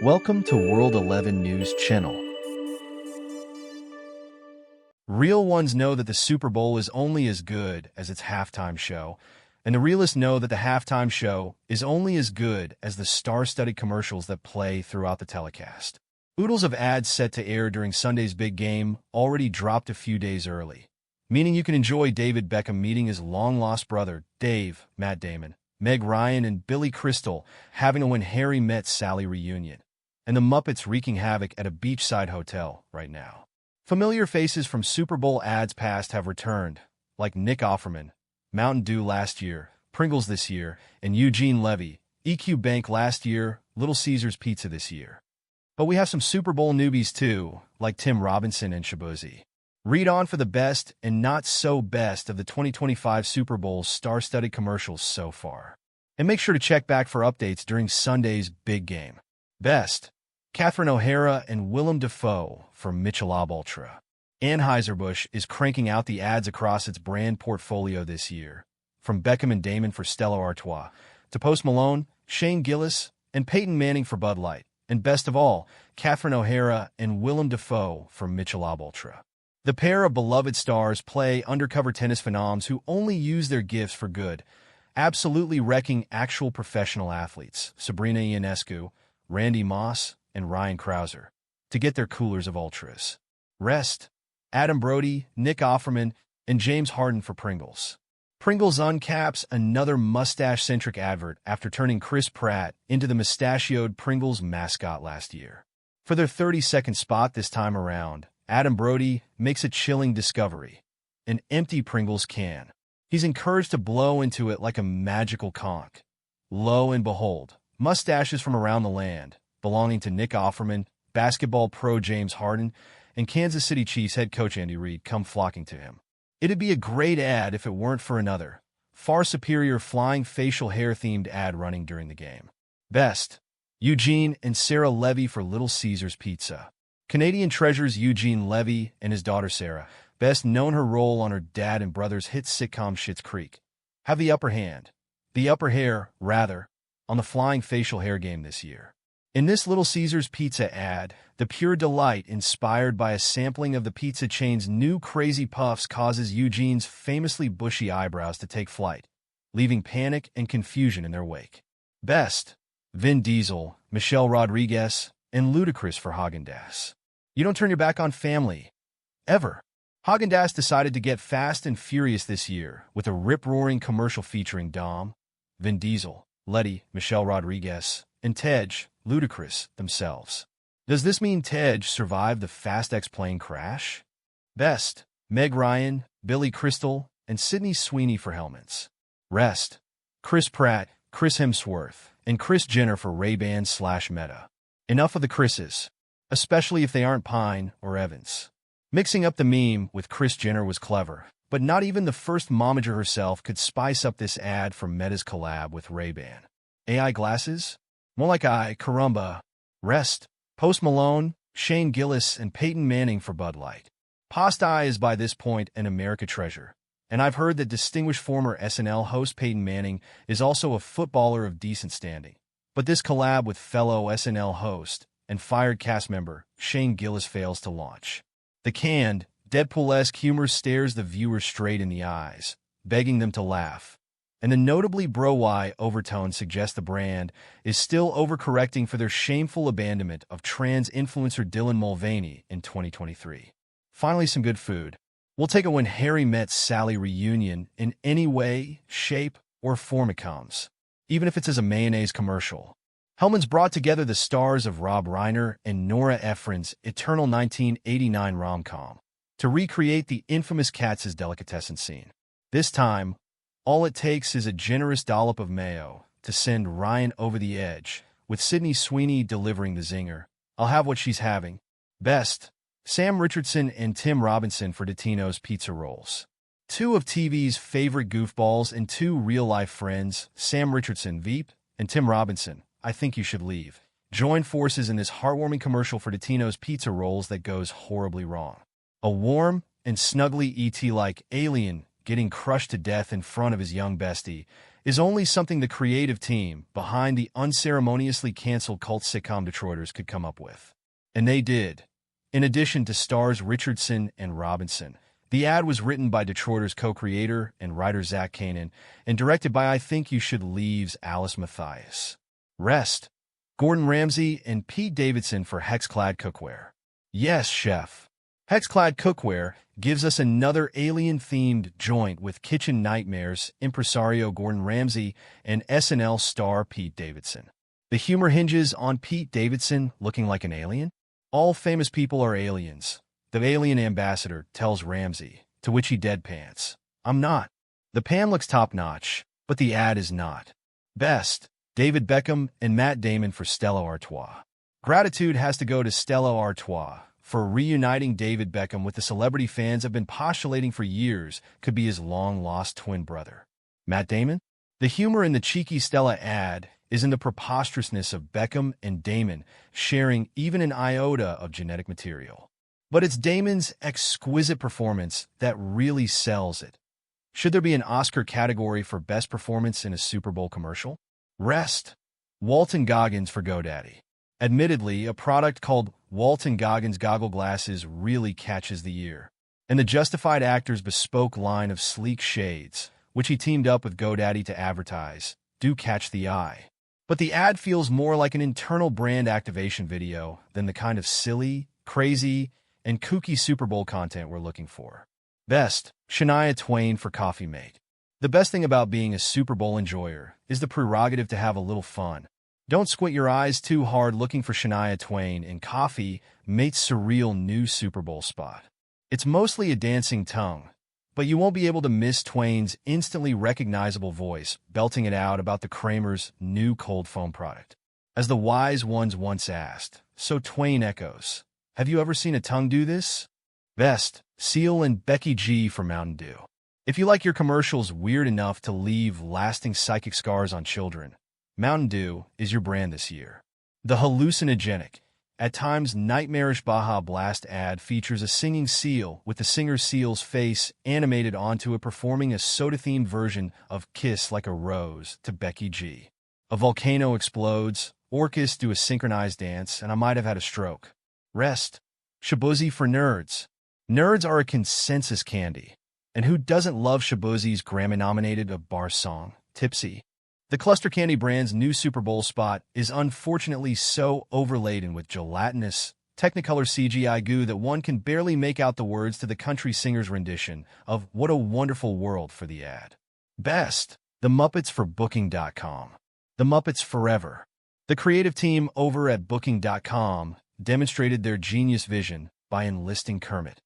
Welcome to World 11 News Channel. Real ones know that the Super Bowl is only as good as its halftime show, and the realists know that the halftime show is only as good as the star-studded commercials that play throughout the telecast. Oodles of ads set to air during Sunday's big game already dropped a few days early, meaning you can enjoy David Beckham meeting his long-lost brother, Dave, Matt Damon, Meg Ryan, and Billy Crystal having a When Harry Met Sally reunion, and the Muppets wreaking havoc at a beachside hotel right now. Familiar faces from Super Bowl ads past have returned, like Nick Offerman, Mountain Dew last year, Pringles this year, and Eugene Levy, EQ Bank last year, Little Caesars Pizza this year. But we have some Super Bowl newbies too, like Tim Robinson and Shaboozey. Read on for the best and not so best of the 2025 Super Bowl's star-studded commercials so far. And make sure to check back for updates during Sunday's big game. Best: Catherine O'Hara and Willem Dafoe for Michelob Ultra. Anheuser-Busch is cranking out the ads across its brand portfolio this year, from Beckham and Damon for Stella Artois, to Post Malone, Shane Gillis, and Peyton Manning for Bud Light, and best of all, Catherine O'Hara and Willem Dafoe for Michelob Ultra. The pair of beloved stars play undercover tennis phenoms who only use their gifts for good, absolutely wrecking actual professional athletes, Sabrina Ionescu, Randy Moss, and Ryan Krauser, to get their coolers of Ultras. Rest: Adam Brody, Nick Offerman, and James Harden for Pringles. Pringles uncaps another mustache-centric advert after turning Chris Pratt into the mustachioed Pringles mascot last year. For their 30-second spot this time around, Adam Brody makes a chilling discovery: an empty Pringles can. He's encouraged to blow into it like a magical conch. Lo and behold, mustaches from around the land, belonging to Nick Offerman, basketball pro James Harden, and Kansas City Chiefs head coach Andy Reid, come flocking to him. It'd be a great ad if it weren't for another, far superior flying facial hair-themed ad running during the game. Best: Eugene and Sarah Levy for Little Caesars Pizza. Canadian treasures Eugene Levy and his daughter Sarah, best known her role on her dad and brother's hit sitcom Schitt's Creek, have the upper hand. The upper hair, rather, on the flying facial hair game this year. In this Little Caesars Pizza ad, the pure delight inspired by a sampling of the pizza chain's new Crazy Puffs causes Eugene's famously bushy eyebrows to take flight, leaving panic and confusion in their wake. Best: Vin Diesel, Michelle Rodriguez, and Ludacris for Häagen-Dazs. You don't turn your back on family, ever. Häagen-Dazs decided to get fast and furious this year with a rip-roaring commercial featuring Dom, Vin Diesel, Letty, Michelle Rodriguez, and Tej, Ludacris, themselves. Does this mean Tej survived the Fast X plane crash? Best: Meg Ryan, Billy Crystal, and Sydney Sweeney for helmets. Rest: Chris Pratt, Chris Hemsworth, and Kris Jenner for Ray-Ban/Meta. Enough of the Chris's, especially if they aren't Pine or Evans. Mixing up the meme with Kris Jenner was clever, but not even the first momager herself could spice up this ad for Meta's collab with Ray-Ban. AI glasses? More like caramba. Rest: Post Malone, Shane Gillis, and Peyton Manning for Bud Light. Pasta is by this point an America treasure, and I've heard that distinguished former SNL host Peyton Manning is also a footballer of decent standing. But this collab with fellow SNL host and fired cast member Shane Gillis fails to launch. The canned, Deadpool-esque humor stares the viewer straight in the eyes, begging them to laugh. And the notably bro-y overtone suggests the brand is still overcorrecting for their shameful abandonment of trans influencer Dylan Mulvaney in 2023. Finally, some good food. We'll take a When Harry Met Sally reunion in any way, shape, or form it comes, even if it's as a mayonnaise commercial. Hellman's brought together the stars of Rob Reiner and Nora Ephron's eternal 1989 rom-com to recreate the infamous Katz's Delicatessen scene. This time, all it takes is a generous dollop of mayo to send Ryan over the edge, with Sydney Sweeney delivering the zinger. I'll have what she's having. Best: Sam Richardson and Tim Robinson for Totino's Pizza Rolls. Two of TV's favorite goofballs and two real-life friends, Sam Richardson, Veep, and Tim Robinson, I Think You Should Leave, join forces in this heartwarming commercial for Totino's Pizza Rolls that goes horribly wrong. A warm and snuggly ET-like alien getting crushed to death in front of his young bestie, is only something the creative team behind the unceremoniously canceled cult sitcom Detroiters could come up with. And they did. In addition to stars Richardson and Robinson, the ad was written by Detroiters co-creator and writer Zach Kanan and directed by I Think You Should Leave's Alice Matthias. Rest, Gordon Ramsay and Pete Davidson for Hexclad Cookware. Yes, chef. Hexclad Cookware gives us another alien-themed joint with kitchen nightmares impresario Gordon Ramsay and SNL star Pete Davidson. The humor hinges on Pete Davidson looking like an alien. All famous people are aliens, the alien ambassador tells Ramsay, to which he deadpans. I'm not. The pan looks top-notch, but the ad is not. Best, David Beckham and Matt Damon for Stella Artois. Gratitude has to go to Stella Artois for reuniting David Beckham with the celebrity fans have been postulating for years could be his long-lost twin brother. Matt Damon? The humor in the cheeky Stella ad is in the preposterousness of Beckham and Damon sharing even an iota of genetic material. But it's Damon's exquisite performance that really sells it. Should there be an Oscar category for Best Performance in a Super Bowl commercial? Rest, Walton Goggins for GoDaddy. Admittedly, a product called Walton Goggins Goggle Glasses really catches the ear. And the Justified actor's bespoke line of sleek shades, which he teamed up with GoDaddy to advertise, do catch the eye. But the ad feels more like an internal brand activation video than the kind of silly, crazy, and kooky Super Bowl content we're looking for. Best, Shania Twain for Coffee Mate. The best thing about being a Super Bowl enjoyer is the prerogative to have a little fun. Don't squint your eyes too hard looking for Shania Twain in Coffee Mate's surreal new Super Bowl spot. It's mostly a dancing tongue, but you won't be able to miss Twain's instantly recognizable voice belting it out about the Kramer's new cold foam product. As the wise ones once asked, so Twain echoes, have you ever seen a tongue do this? Best, Seal and Becky G for Mountain Dew. If you like your commercials weird enough to leave lasting psychic scars on children, Mountain Dew is your brand this year. The hallucinogenic, at times nightmarish Baja Blast ad features a singing seal with the singer seal's face animated onto it performing a soda-themed version of Kiss Like a Rose to Becky G. A volcano explodes, orcas do a synchronized dance, and I might have had a stroke. Rest, Shaboozey for Nerds. Nerds are a consensus candy. And who doesn't love Shaboozey's Grammy-nominated bar song, Tipsy? The Cluster Candy brand's new Super Bowl spot is unfortunately so overladen with gelatinous, Technicolor CGI goo that one can barely make out the words to the country singer's rendition of What a Wonderful World for the ad. Best, The Muppets for Booking.com. The Muppets Forever. The creative team over at Booking.com demonstrated their genius vision by enlisting Kermit,